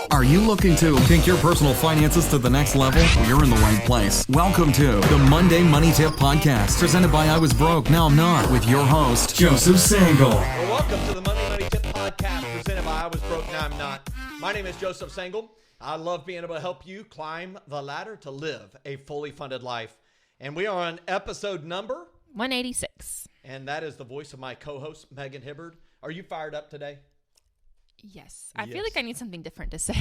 Are you looking to take your personal finances to the next level? You're in the right place. Welcome to the Monday Money Tip Podcast, presented by I Was Broke, Now I'm Not, with your host, Joseph Sangle. Well, welcome to the Monday Money Tip Podcast, presented by I Was Broke, Now I'm Not. My name is Joseph Sangle. I love being able to help you climb the ladder to live a fully funded life. And we are on episode number 186. And that is the voice of my co-host, Megan Hibbard. Are you fired up today? Yes. I feel like I need something different to say.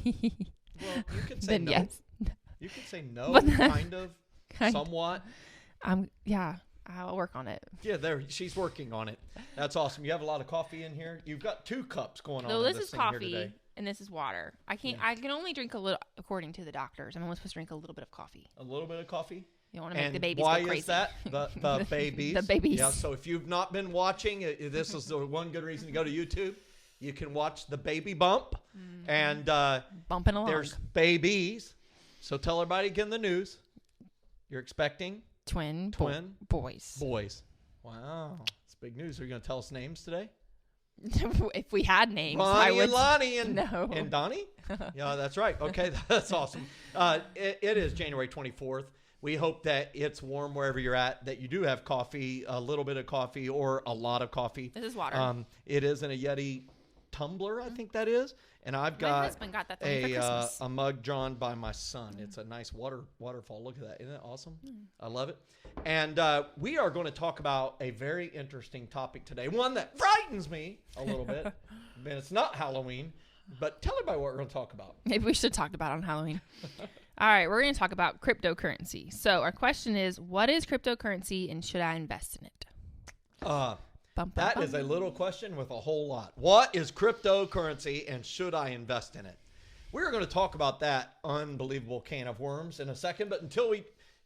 Well, you could say no. Yes. You could say no, But kind of, somewhat. Yeah, I'll work on it. Yeah, she's working on it. That's awesome. You have a lot of coffee in here. You've got two cups going on. So in this is thing here coffee today. and this is water. I can only drink a little, according to the doctors. I'm only supposed to drink a little bit of coffee. A little bit of coffee? You don't want to make the babies why go crazy. is that? The babies? The babies. Yeah, so if you've not been watching, this is the one good reason to go to YouTube. You can watch the baby bump. And Bumping along. there's babies. So tell everybody again the news. You're expecting Twin boys. Boys. Wow. It's big news. Are you going to tell us names today? If we had names, Ronnie I would. and Lonnie No. and Donnie? Yeah, that's right. Okay, that's awesome. It is January 24th. We hope that it's warm wherever you're at, that you do have coffee, a little bit of coffee or a lot of coffee. This is water. It is in a Yeti tumbler, I think that is. And I've My got, husband got that for me for Christmas. a mug drawn by my son. It's a nice waterfall. Look at that. Isn't that awesome? I love it. And we are going to talk about a very interesting topic today, one that frightens me a little bit. And it's not Halloween, but tell everybody what we're going to talk about. Maybe we should talk about it on Halloween. All right, we're going to talk about cryptocurrency. So our question is, what is cryptocurrency and should I invest in it? That is a little question with a whole lot. What is cryptocurrency and should I invest in it? We're going to talk about that unbelievable can of worms in a second, but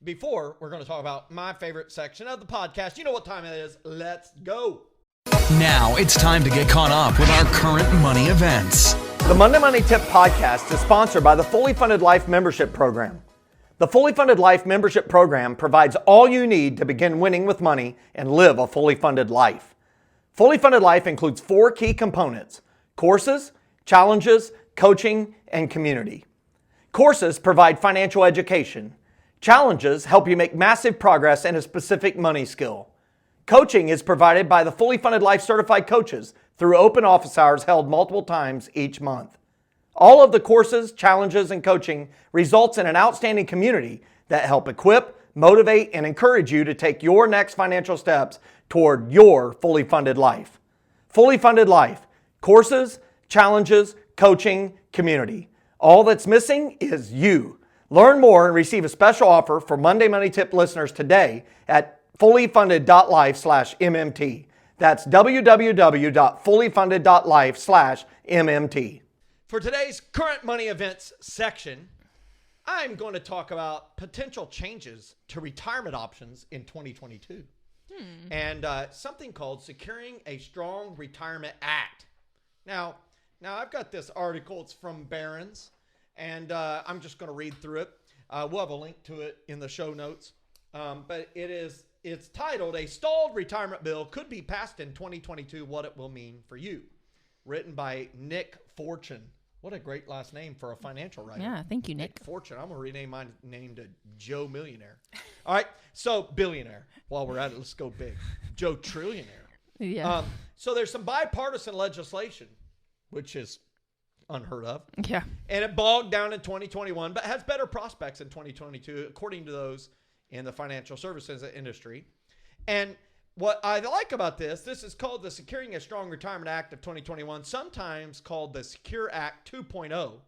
before we're going to talk about my favorite section of the podcast. You know what time it is. Let's go. Now it's time to get caught up with our current money events. The Monday Money Tip Podcast is sponsored by the Fully Funded Life Membership Program. The Fully Funded Life Membership Program provides all you need to begin winning with money and live a fully funded life. Fully Funded Life includes 4 key components: courses, challenges, coaching, and community. Courses provide financial education. Challenges help you make massive progress in a specific money skill. Coaching is provided by the Fully Funded Life Certified Coaches through open office hours held multiple times each month. All of the courses, challenges, and coaching results in an outstanding community that help equip, motivate, and encourage you to take your next financial steps toward your fully funded life. Fully Funded Life. Courses, challenges, coaching, community. All that's missing is you. Learn more and receive a special offer for Monday Money Tip listeners today at fullyfunded.life/MMT. That's www.fullyfunded.life/MMT. For today's current money events section, I'm going to talk about potential changes to retirement options in 2022 and something called Securing a Strong Retirement Act. Now I've got this article. It's from Barron's, and I'm just going to read through it. We'll have a link to it in the show notes, but it's titled, "A Stalled Retirement Bill Could Be Passed in 2022, What It Will Mean for You," written by Nick Fortune. What a great last name for a financial writer. Yeah, thank you, Nick. Fortune. I'm going to rename my name to Joe Millionaire. All right, so billionaire. While we're at it, let's go big. Joe Trillionaire. Yeah. So there's some bipartisan legislation, which is unheard of. Yeah. And it bogged down in 2021, but has better prospects in 2022, according to those in the financial services industry. And what I like about this is called the Securing a Strong Retirement Act of 2021, sometimes called the Secure Act 2.0.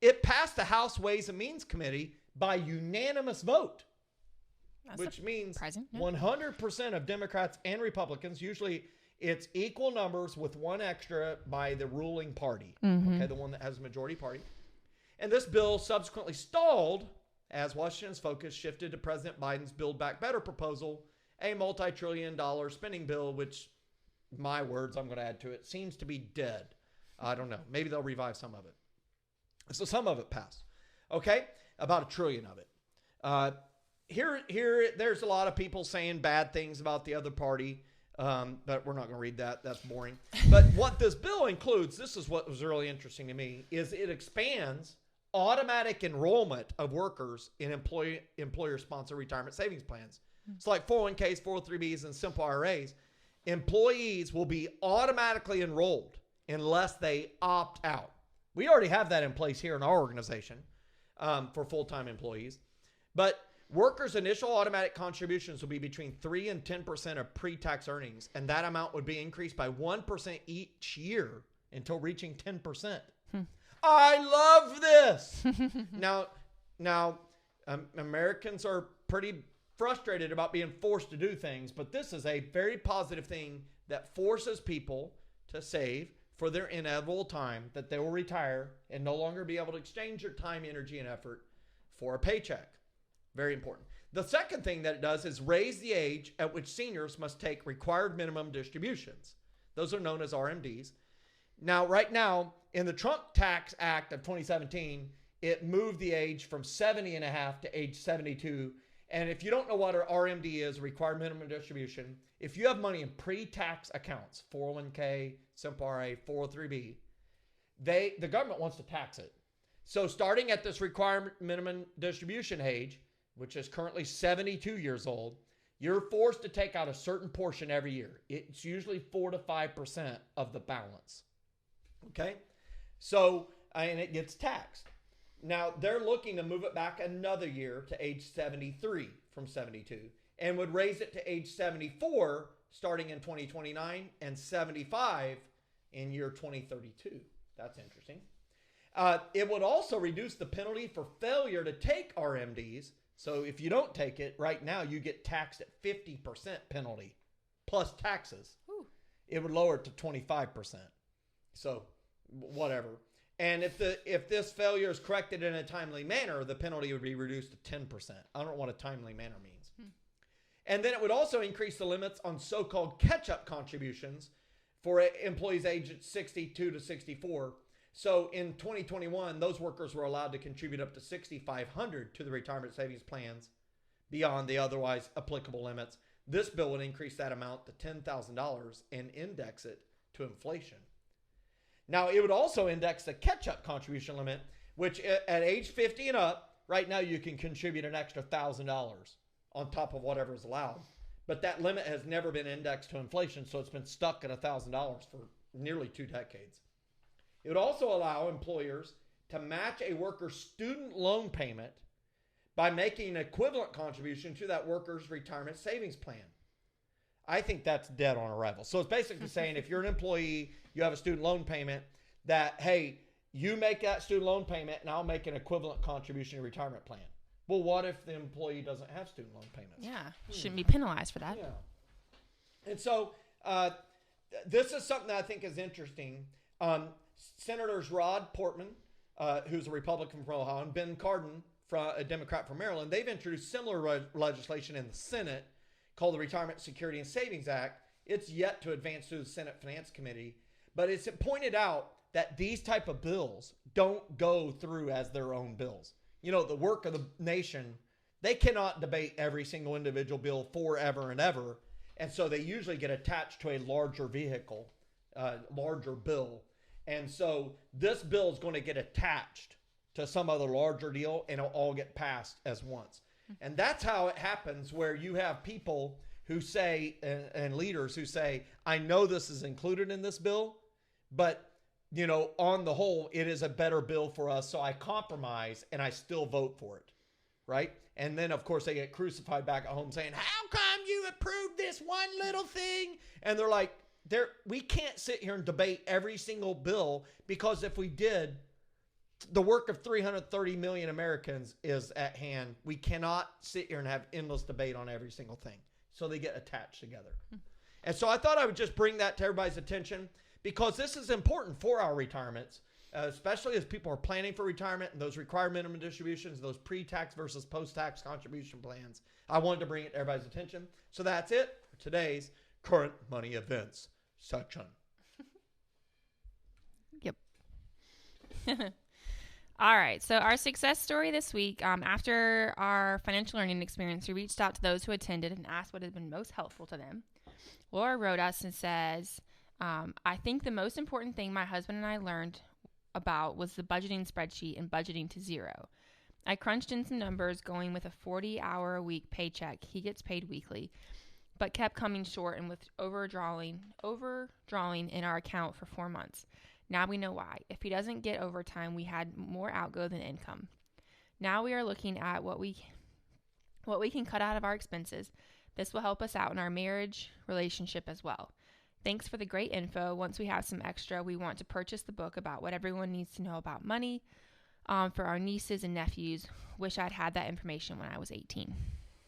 It passed the House Ways and Means Committee by unanimous vote, which means 100% of Democrats and Republicans. Usually it's equal numbers with one extra by the ruling party, okay, the one that has a majority party. And this bill subsequently stalled as Washington's focus shifted to President Biden's Build Back Better proposal, a multi-trillion-dollar spending bill, which, my words, I'm going to add to it, seems to be dead. I don't know. Maybe they'll revive some of it. So some of it passed. Okay? About $1 trillion of it. Here, there's a lot of people saying bad things about the other party. but we're not going to read that. That's boring. But what this bill includes, this is what was really interesting to me, is it expands automatic enrollment of workers in employer-sponsored retirement savings plans. It's like 401ks, 403bs, and simple IRAs. Employees will be automatically enrolled unless they opt out. We already have that in place here in our organization for full-time employees. But workers' initial automatic contributions will be between 3 and 10% of pre-tax earnings, and that amount would be increased by 1% each year until reaching 10%. I love this. Now, Americans are pretty frustrated about being forced to do things, but this is a very positive thing that forces people to save for their inevitable time that they will retire and no longer be able to exchange their time, energy, and effort for a paycheck. Very important. The second thing that it does is raise the age at which seniors must take required minimum distributions. Those are known as RMDs. Now, right now, in the Trump Tax Act of 2017, it moved the age from 70 and a half to age 72. And if you don't know what an RMD is, required minimum distribution, if you have money in pre-tax accounts, 401k, simple IRA, 403b, the government wants to tax it. So starting at this required minimum distribution age, which is currently 72 years old, you're forced to take out a certain portion every year. It's usually 4 to 5% of the balance. Okay? So, and it gets taxed. Now, they're looking to move it back another year to age 73 from 72 and would raise it to age 74 starting in 2029 and 75 in year 2032. That's interesting. It would also reduce the penalty for failure to take RMDs. So if you don't take it, right now you get taxed at 50% penalty plus taxes. Ooh. It would lower it to 25%. So whatever. And if this failure is corrected in a timely manner, the penalty would be reduced to 10%. I don't know what a timely manner means. And then it would also increase the limits on so-called catch-up contributions for employees aged 62 to 64. So in 2021, those workers were allowed to contribute up to $6,500 to the retirement savings plans beyond the otherwise applicable limits. This bill would increase that amount to $10,000 and index it to inflation. Now, it would also index the catch-up contribution limit, which at age 50 and up, right now you can contribute an extra $1,000 on top of whatever is allowed. But that limit has never been indexed to inflation, so it's been stuck at $1,000 for nearly 2 decades. It would also allow employers to match a worker's student loan payment by making an equivalent contribution to that worker's retirement savings plan. I think that's dead on arrival. So it's basically saying if you're an employee, you have a student loan payment, that, hey, you make that student loan payment and I'll make an equivalent contribution to your retirement plan. Well, what if the employee doesn't have student loan payments? Yeah, shouldn't be penalized for that. Yeah. And so this is something that I think is interesting. Senators Rod Portman, who's a Republican from Ohio, and Ben Cardin, a Democrat from Maryland, they've introduced similar legislation in the Senate called the Retirement Security and Savings Act. It's yet to advance through the Senate Finance Committee, but it's pointed out that these type of bills don't go through as their own bills. You know, the work of the nation, they cannot debate every single individual bill forever and ever, and so they usually get attached to a larger vehicle, larger bill. And so this bill is going to get attached to some other larger deal, and it'll all get passed as once. And that's how it happens, where you have people who say, and leaders who say, I know this is included in this bill, but, you know, on the whole, it is a better bill for us, so I compromise and I still vote for it, right? And then, of course, they get crucified back at home saying, how come you approved this one little thing? And they're like, we can't sit here and debate every single bill, because if we did, the work of 330 million Americans is at hand. We cannot sit here and have endless debate on every single thing. So they get attached together. And so I thought I would just bring that to everybody's attention, because this is important for our retirements, especially as people are planning for retirement and those required minimum distributions, those pre-tax versus post-tax contribution plans. I wanted to bring it to everybody's attention. So that's it for today's Current Money Events section. Yep. All right. So our success story this week, after our financial learning experience, we reached out to those who attended and asked what had been most helpful to them. Laura wrote us and says, I think the most important thing my husband and I learned about was the budgeting spreadsheet and budgeting to zero. I crunched in some numbers going with a 40-hour-a-week paycheck. He gets paid weekly, but kept coming short and with overdrawing in our account for 4 months. Now we know why. If he doesn't get overtime, we had more outgo than income. Now we are looking at what we can cut out of our expenses. This will help us out in our marriage relationship as well. Thanks for the great info. Once we have some extra, we want to purchase the book about what everyone needs to know about money for our nieces and nephews. Wish I'd had that information when I was 18.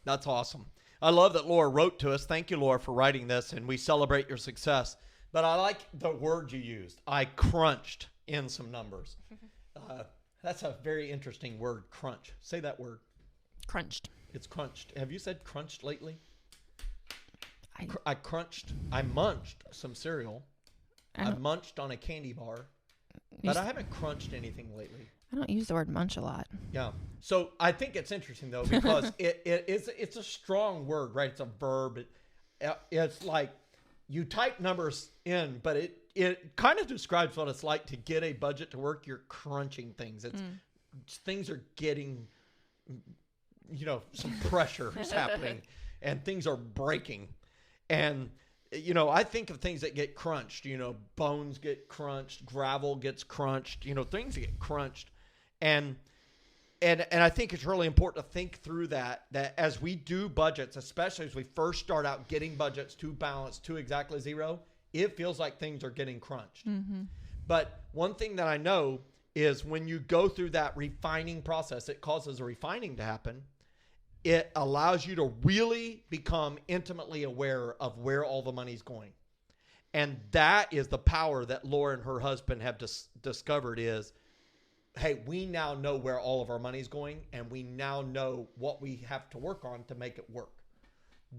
That's awesome. I love that Laura wrote to us. Thank you, Laura, for writing this, and we celebrate your success. But I like the word you used. I crunched in some numbers. That's a very interesting word, crunch. Say that word. Crunched. It's crunched. Have you said crunched lately? I munched some cereal. I munched on a candy bar. But I haven't crunched anything lately. I don't use the word munch a lot. Yeah. So I think it's interesting, though, because it's a strong word, right? It's a verb. It's like you type numbers in, but it kind of describes what it's like to get a budget to work. You're crunching things. Things are getting, some pressure is happening and things are breaking. And, I think of things that get crunched, bones get crunched, gravel gets crunched, things get crunched. And I think it's really important to think through that as we do budgets, especially as we first start out getting budgets to balance to exactly zero, it feels like things are getting crunched. Mm-hmm. But one thing that I know is when you go through that refining process, it causes a refining to happen. It allows you to really become intimately aware of where all the money's going. And that is the power that Laura and her husband have discovered is, hey, we now know where all of our money's going, and we now know what we have to work on to make it work.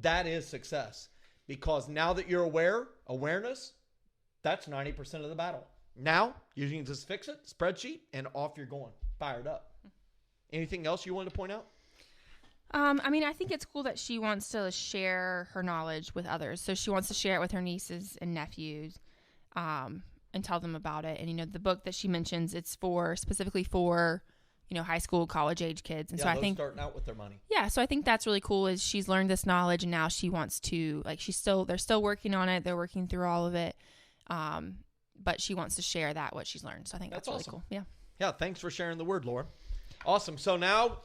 That is success. Because now that you're awareness, that's 90% of the battle. Now, you can just fix it, spreadsheet, and off you're going. Fired up. Anything else you wanted to point out? I think it's cool that she wants to share her knowledge with others. So she wants to share it with her nieces and nephews, and tell them about it. And, the book that she mentions, it's specifically for, high school, college age kids. And so I think starting out with their money. Yeah. So I think that's really cool is she's learned this knowledge and now she wants to, they're still working on it. They're working through all of it. But she wants to share what she's learned. So I think that's really awesome. Cool. Yeah. Yeah. Thanks for sharing the word, Laura. Awesome. So now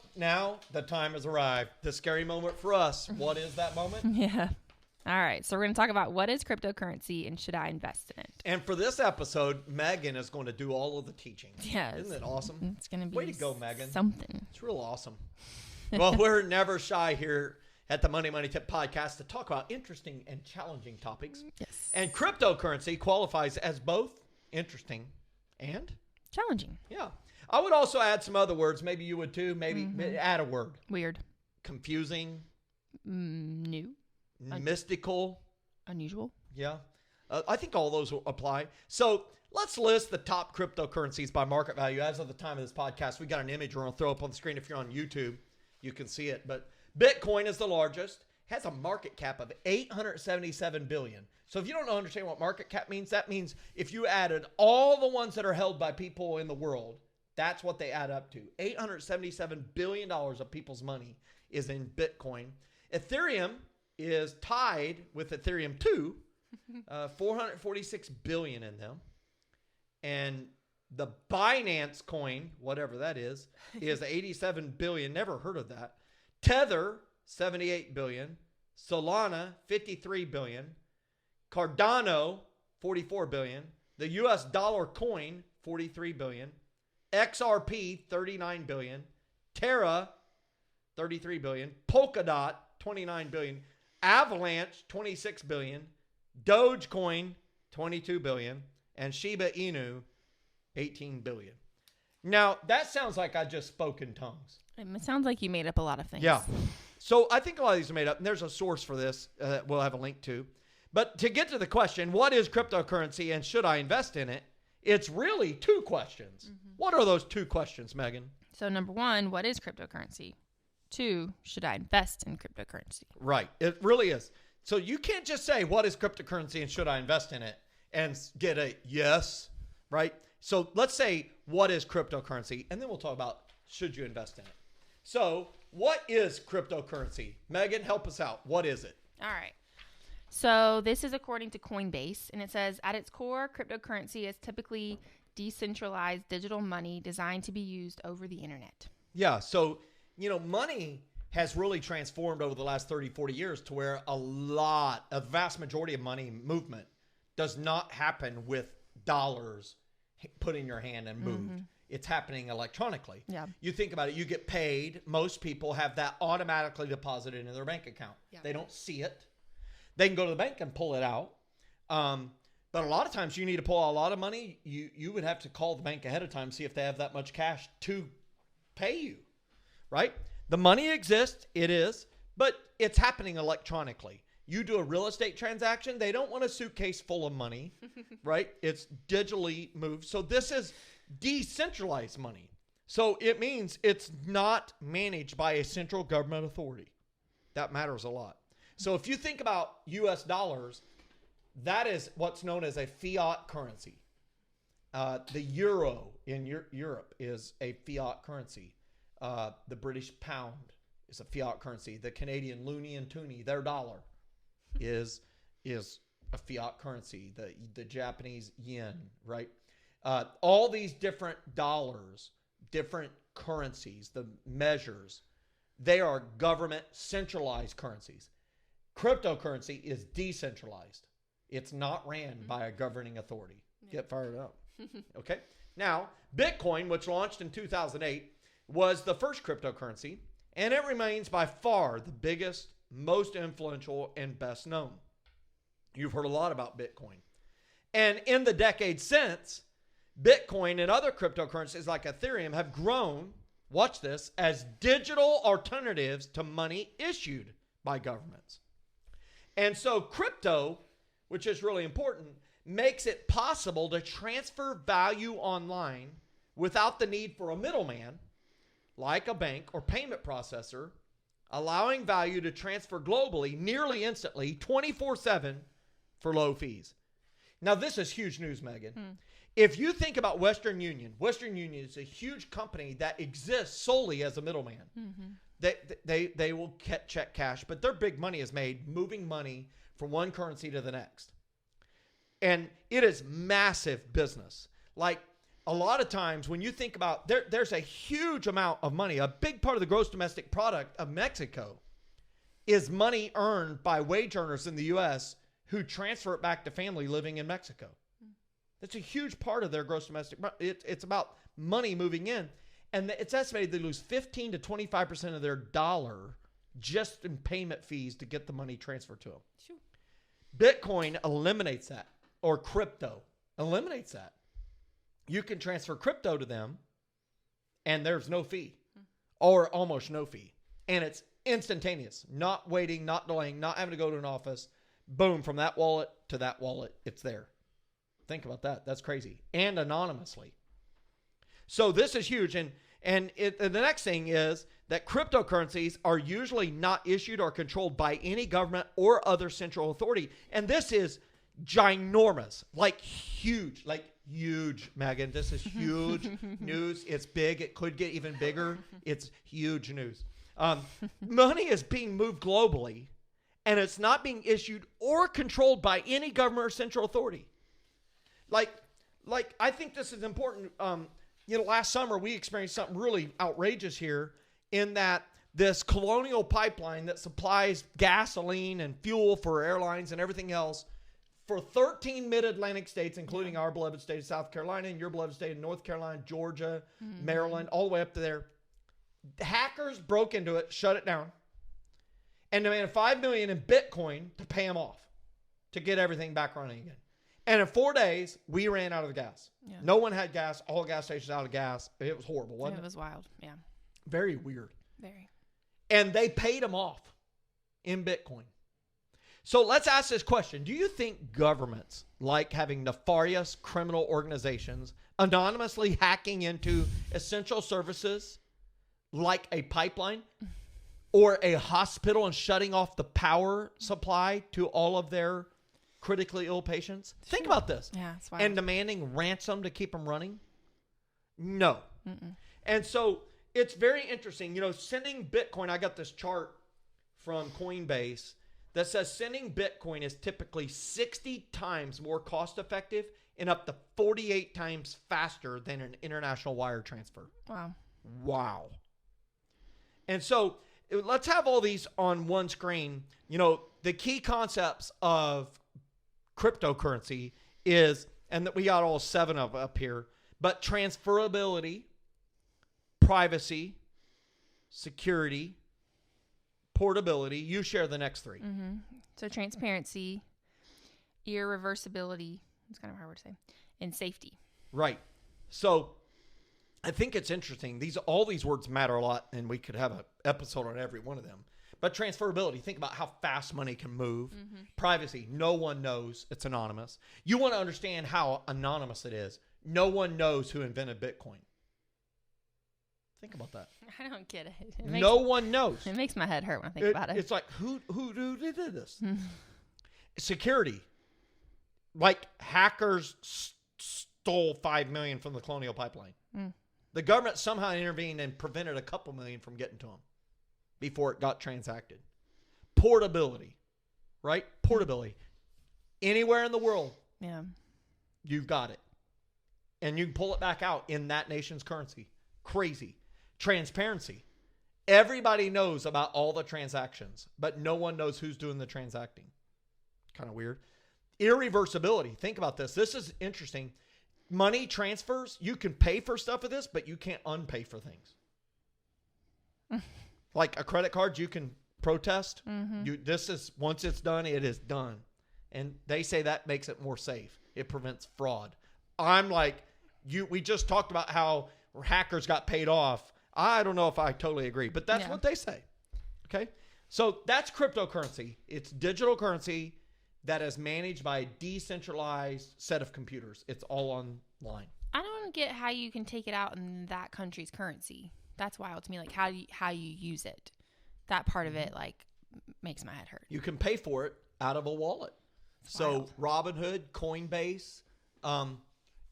the time has arrived. The scary moment for us. What is that moment? Yeah. All right. So we're going to talk about what is cryptocurrency and should I invest in it? And for this episode, Megan is going to do all of the teaching. Yes. Isn't it awesome? It's going to be way to go, Megan. Something. It's real awesome. Well, we're never shy here at the Monday Money Tip Podcast to talk about interesting and challenging topics. Yes. And cryptocurrency qualifies as both interesting and challenging. Yeah. I would also add some other words. Maybe you would too. Maybe add a word. Weird. Confusing. New. Mystical. Unusual. Yeah. I think all those will apply. So let's list the top cryptocurrencies by market value. As of the time of this podcast, we got an image we're going to throw up on the screen. If you're on YouTube, you can see it. But Bitcoin is the largest. Has a market cap of $877 billion. So if you don't understand what market cap means, that means if you added all the ones that are held by people in the world, that's what they add up to. $877 billion of people's money is in Bitcoin. Ethereum is tied with Ethereum 2, 446 billion in them. And the Binance coin, whatever that is 87 billion. Never heard of that. Tether, 78 billion. Solana, 53 billion. Cardano, 44 billion. The US dollar coin, 43 billion. XRP, 39 billion. Terra, 33 billion. Polkadot, 29 billion. Avalanche, 26 billion. Dogecoin, 22 billion. And Shiba Inu, 18 billion. Now, that sounds like I just spoke in tongues. It sounds like you made up a lot of things. Yeah. So I think a lot of these are made up, and there's a source for this we'll have a link to. But to get to the question, what is cryptocurrency and should I invest in it? It's really two questions. Mm-hmm. What are those two questions, Megan? So number one, what is cryptocurrency? Two, should I invest in cryptocurrency? Right. It really is. So you can't just say, what is cryptocurrency and should I invest in it? And get a yes, right? So let's say, what is cryptocurrency? And then we'll talk about, should you invest in it? So what is cryptocurrency? Megan, help us out. What is it? All right. So this is according to Coinbase, and it says, at its core, cryptocurrency is typically decentralized digital money designed to be used over the internet. Yeah. So, money has really transformed over the last 30, 40 years to where a vast majority of money movement does not happen with dollars put in your hand and moved. Mm-hmm. It's happening electronically. Yeah. You think about it, you get paid. Most people have that automatically deposited into their bank account. Yeah. They don't see it. They can go to the bank and pull it out. But a lot of times you need to pull out a lot of money. You would have to call the bank ahead of time, see if they have that much cash to pay you, right? The money exists, it is, but it's happening electronically. You do a real estate transaction, they don't want a suitcase full of money, right? It's digitally moved. So this is decentralized money. So it means it's not managed by a central government authority. That matters a lot. So if you think about US dollars, that is what's known as a fiat currency. The euro in Europe is a fiat currency. The British pound is a fiat currency. The Canadian loonie and toonie, their dollar, is a fiat currency. The Japanese yen, right? All these different dollars, different currencies, the measures, they are government centralized currencies. Cryptocurrency is decentralized. It's not ran by a governing authority. Yeah. Get fired up. Okay. Now, Bitcoin, which launched in 2008, was the first cryptocurrency, and it remains by far the biggest, most influential, and best known. You've heard a lot about Bitcoin. And in the decades since, Bitcoin and other cryptocurrencies like Ethereum have grown, watch this, as digital alternatives to money issued by governments. And so crypto, which is really important, makes it possible to transfer value online without the need for a middleman, like a bank or payment processor, allowing value to transfer globally nearly instantly, 24/7 for low fees. Now, this is huge news, Megan. If you think about Western Union is a huge company that exists solely as a middleman. Mm-hmm. They will check cash, but their big money is made moving money from one currency to the next. And it is massive business. Like a lot of times when you think about, there's a huge amount of money. A big part of the gross domestic product of Mexico is money earned by wage earners in the U.S. who transfer it back to family living in Mexico. That's a huge part of their gross domestic. It's about money moving in. And it's estimated they lose 15 to 25% of their dollar just in payment fees to get the money transferred to them. Sure. Bitcoin eliminates that, or crypto eliminates that. You can transfer crypto to them and there's no fee or almost no fee. And it's instantaneous, not waiting, not delaying, not having to go to an office. Boom, from that wallet to that wallet, it's there. Think about that. That's crazy. And anonymously. So this is huge. And the next thing is that cryptocurrencies are usually not issued or controlled by any government or other central authority. And this is ginormous, like huge, Megan. This is huge news. It's big. It could get even bigger. It's huge news. Money is being moved globally, and it's not being issued or controlled by any government or central authority. Like I think this is important. Last summer we experienced something really outrageous here in that this colonial pipeline that supplies gasoline and fuel for airlines and everything else for 13 mid-Atlantic states, including our beloved state of South Carolina and your beloved state of North Carolina, Georgia, Maryland, all the way up to there. Hackers broke into it, shut it down, and demanded $5 million in Bitcoin to pay them off to get everything back running again. And in 4 days, we ran out of the gas. Yeah. No one had gas. All gas stations out of gas. It was horrible, wasn't it? It was wild, yeah. Very weird. Very. And they paid them off in Bitcoin. So let's ask this question. Do you think governments like having nefarious criminal organizations anonymously hacking into essential services like a pipeline? or a hospital and shutting off the power supply to all of their critically ill patients? Think about this. Yeah, that's wild. And demanding ransom to keep them running? No. Mm-mm. And so it's very interesting. Sending Bitcoin, I got this chart from Coinbase that says sending Bitcoin is typically 60 times more cost effective and up to 48 times faster than an international wire transfer. Wow. And so let's have all these on one screen. The key concepts of cryptocurrency is, and that we got all 7 of up here, but transferability, privacy, security, portability. You share the next 3. Mm-hmm. So transparency, irreversibility, it's kind of a hard word to say, and safety. Right. So I think it's interesting. All these words matter a lot, and we could have an episode on every one of them. But transferability, think about how fast money can move. Mm-hmm. Privacy, no one knows. It's anonymous. You want to understand how anonymous it is. No one knows who invented Bitcoin. Think about that. I don't get it. No one knows. It makes my head hurt when I think about it. It's like, who did this? Security. Like hackers stole 5 million from the Colonial Pipeline. The government somehow intervened and prevented a couple million from getting to them before it got transacted. Portability, right? Portability. Anywhere in the world, you've got it. And you can pull it back out in that nation's currency. Crazy. Transparency. Everybody knows about all the transactions, but no one knows who's doing the transacting. Kind of weird. Irreversibility. Think about this. This is interesting. Money transfers, you can pay for stuff with this, but you can't unpay for things. Like a credit card, you can protest. Mm-hmm. Once it's done, it is done. And they say that makes it more safe. It prevents fraud. I'm like, we just talked about how hackers got paid off. I don't know if I totally agree, but that's what they say. Okay. So that's cryptocurrency. It's digital currency that is managed by a decentralized set of computers. It's all online. I don't get how you can take it out in that country's currency. That's wild to me. Like how you use it. That part of it makes my head hurt. You can pay for it out of a wallet. So Robinhood, Coinbase,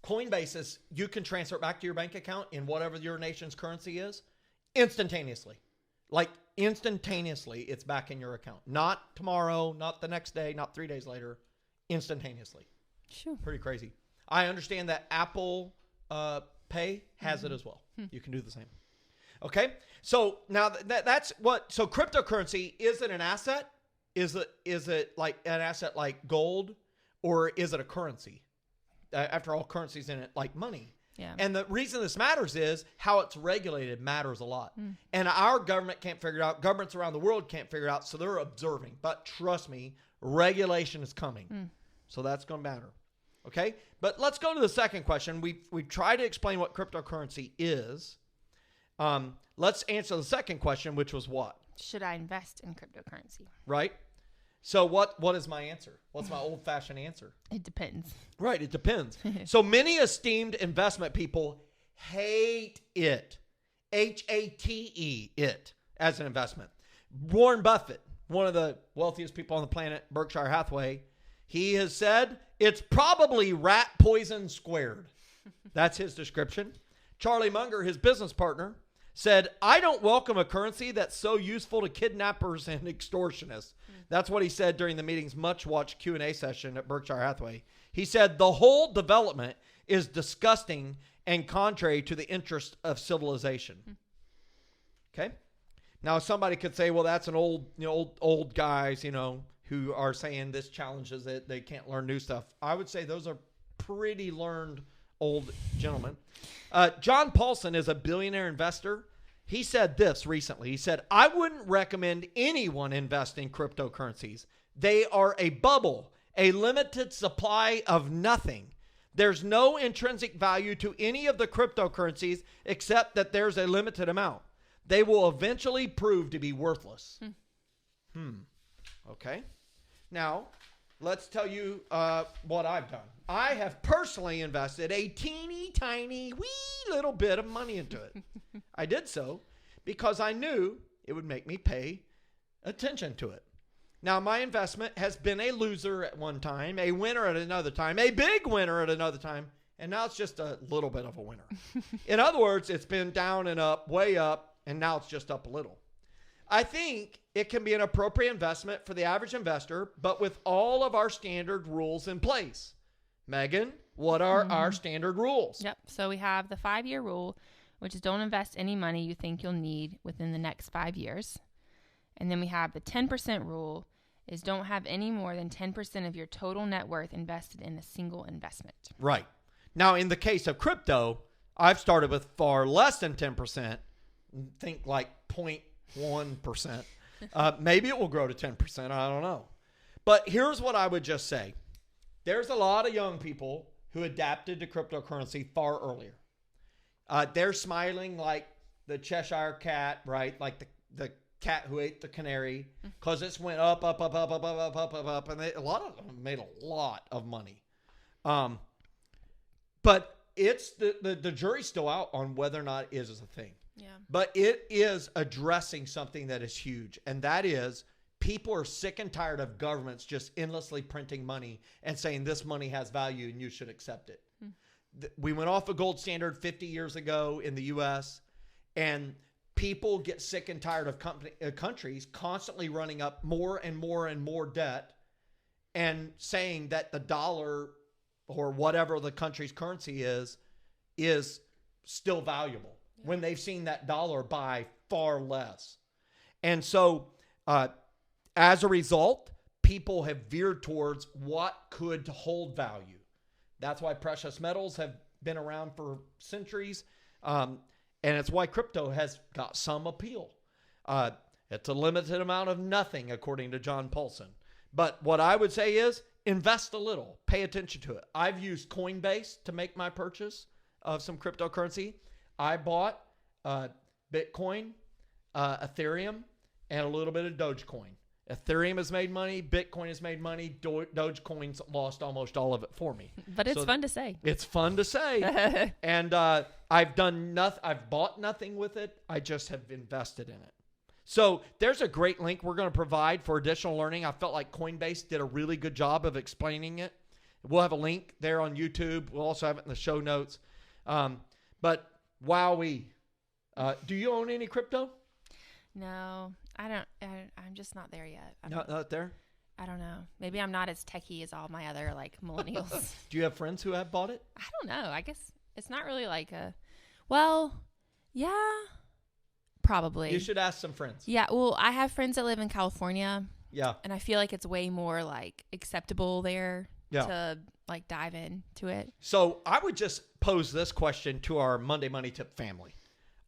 Coinbase is, you can transfer it back to your bank account in whatever your nation's currency is instantaneously. Like instantaneously, it's back in your account. Not tomorrow, not the next day, not 3 days later. Instantaneously. Sure. Pretty crazy. I understand that Apple Pay has it as well. You can do the same. Okay. So now that's what. So cryptocurrency, is it an asset? Is it like an asset like gold, or is it a currency? After all, currency's in it like money. Yeah. And the reason this matters is how it's regulated matters a lot. And our government can't figure it out. Governments around the world can't figure it out. So they're observing. But trust me, regulation is coming. So that's going to matter. Okay. But let's go to the second question. We've tried to explain what cryptocurrency is. Let's answer the second question, which was what? Should I invest in cryptocurrency? Right. So what is my answer? What's my old-fashioned answer? It depends. Right, it depends. So many esteemed investment people hate it. H-A-T-E, it, as an investment. Warren Buffett, one of the wealthiest people on the planet, Berkshire Hathaway, he has said, it's probably rat poison squared. That's his description. Charlie Munger, his business partner, said, I don't welcome a currency that's so useful to kidnappers and extortionists. That's what he said during the meeting's much-watched Q&A session at Berkshire Hathaway. He said, the whole development is disgusting and contrary to the interest of civilization. Okay? Now, somebody could say, well, that's an old guys, who are saying this challenges it. They can't learn new stuff. I would say those are pretty learned old gentlemen. John Paulson is a billionaire investor. He said this recently. He said, I wouldn't recommend anyone invest in cryptocurrencies. They are a bubble, a limited supply of nothing. There's no intrinsic value to any of the cryptocurrencies except that there's a limited amount. They will eventually prove to be worthless. Okay. Now, let's tell you what I've done. I have personally invested a teeny tiny wee little bit of money into it. I did so because I knew it would make me pay attention to it. Now, my investment has been a loser at one time, a winner at another time, a big winner at another time, and now it's just a little bit of a winner. In other words, it's been down and up, way up, and now it's just up a little. I think it can be an appropriate investment for the average investor, but with all of our standard rules in place. Megan, what are our standard rules? Yep. So we have the 5-year rule, which is don't invest any money you think you'll need within the next 5 years. And then we have the 10% rule, is don't have any more than 10% of your total net worth invested in a single investment. Right. Now, in the case of crypto, I've started with far less than 10%. Think like 0.1%. Maybe it will grow to 10%. I don't know. But here's what I would just say. There's a lot of young people who adapted to cryptocurrency far earlier. They're smiling like the Cheshire cat, right? Like the cat who ate the canary, because it's went up, up, up, up, up, up, up, up, up, up, and a lot of them made a lot of money. But it's the jury's still out on whether or not it is a thing. Yeah. But it is addressing something that is huge, and that is people are sick and tired of governments just endlessly printing money and saying this money has value and you should accept it. We went off a gold standard 50 years ago in the U.S., and people get sick and tired of countries constantly running up more and more and more debt and saying that the dollar or whatever the country's currency is still valuable when they've seen that dollar buy far less. And so as a result, people have veered towards what could hold value. That's why precious metals have been around for centuries. And it's why crypto has got some appeal. It's a limited amount of nothing, according to John Paulson. But what I would say is invest a little. Pay attention to it. I've used Coinbase to make my purchase of some cryptocurrency. I bought Bitcoin, Ethereum, and a little bit of Dogecoin. Ethereum has made money. Bitcoin has made money. Dogecoin's lost almost all of it for me. But it's fun to say. It's fun to say. And I've done nothing. I've bought nothing with it. I just have invested in it. So there's a great link we're going to provide for additional learning. I felt like Coinbase did a really good job of explaining it. We'll have a link there on YouTube. We'll also have it in the show notes. But wowee. Do you own any crypto? No, I don't. I'm just not there yet. Not there? I don't know. Maybe I'm not as techie as all my other millennials. Do you have friends who have bought it? I don't know. I guess it's not really well, yeah, probably. You should ask some friends. Yeah. Well, I have friends that live in California. Yeah. And I feel like it's way more acceptable there to dive into it. So I would just pose this question to our Monday Money Tip family.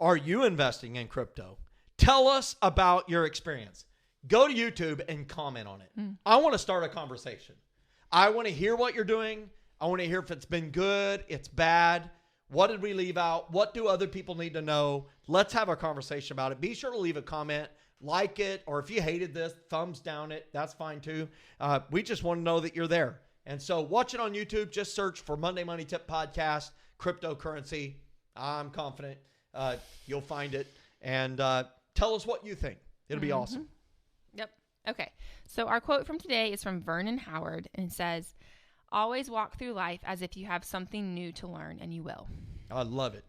Are you investing in crypto? Tell us about your experience. Go to YouTube and comment on it. I want to start a conversation. I want to hear what you're doing. I want to hear if it's been good, it's bad. What did we leave out? What do other people need to know? Let's have a conversation about it. Be sure to leave a comment, like it, or if you hated this, thumbs down it. That's fine too. We just want to know that you're there. And so watch it on YouTube. Just search for Monday Money Tip Podcast, cryptocurrency. I'm confident you'll find it. And tell us what you think. It'll be awesome. Yep. Okay. So our quote from today is from Vernon Howard, and it says, "Always walk through life as if you have something new to learn, and you will." I love it.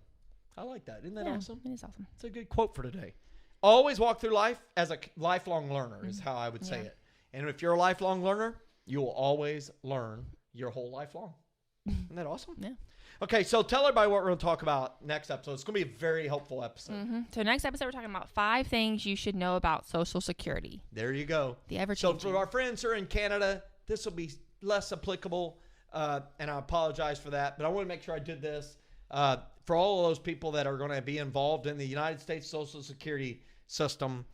I like that. Isn't that awesome? It is awesome. It's a good quote for today. Always walk through life as a lifelong learner is how I would say it. And if you're a lifelong learner, you will always learn your whole life long. Isn't that awesome? Yeah. Okay, so tell everybody what we're going to talk about next episode. It's going to be a very helpful episode. So next episode, we're talking about 5 things you should know about Social Security. There you go. The ever-changing. So for our friends who are in Canada, this will be less applicable, and I apologize for that. But I want to make sure I did this. For all of those people that are going to be involved in the United States Social Security system,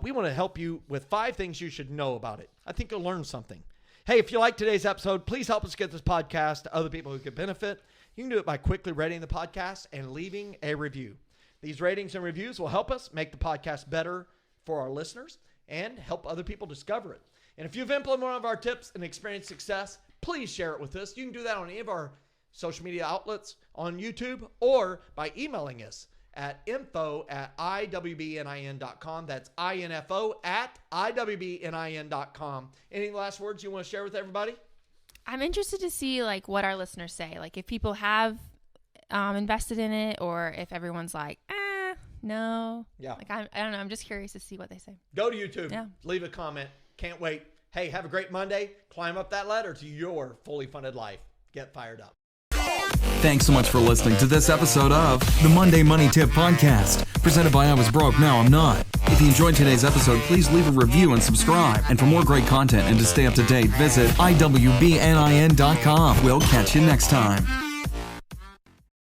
we want to help you with 5 things you should know about it. I think you'll learn something. Hey, if you like today's episode, please help us get this podcast to other people who could benefit. You can do it by quickly rating the podcast and leaving a review. These ratings and reviews will help us make the podcast better for our listeners and help other people discover it. And if you've implemented one of our tips and experienced success, please share it with us. You can do that on any of our social media outlets, on YouTube, or by emailing us at info@iwbnin.com. That's info@iwbnin.com. Any last words you want to share with everybody? I'm interested to see like what our listeners say. Like if people have invested in it, or if everyone's like, no. Yeah. Like I don't know. I'm just curious to see what they say. Go to YouTube. Yeah. Leave a comment. Can't wait. Hey, have a great Monday. Climb up that ladder to your fully funded life. Get fired up. Thanks so much for listening to this episode of the Monday Money Tip Podcast, presented by I Was Broke, Now I'm Not. If you enjoyed today's episode, please leave a review and subscribe. And for more great content and to stay up to date, visit iwbnin.com. We'll catch you next time.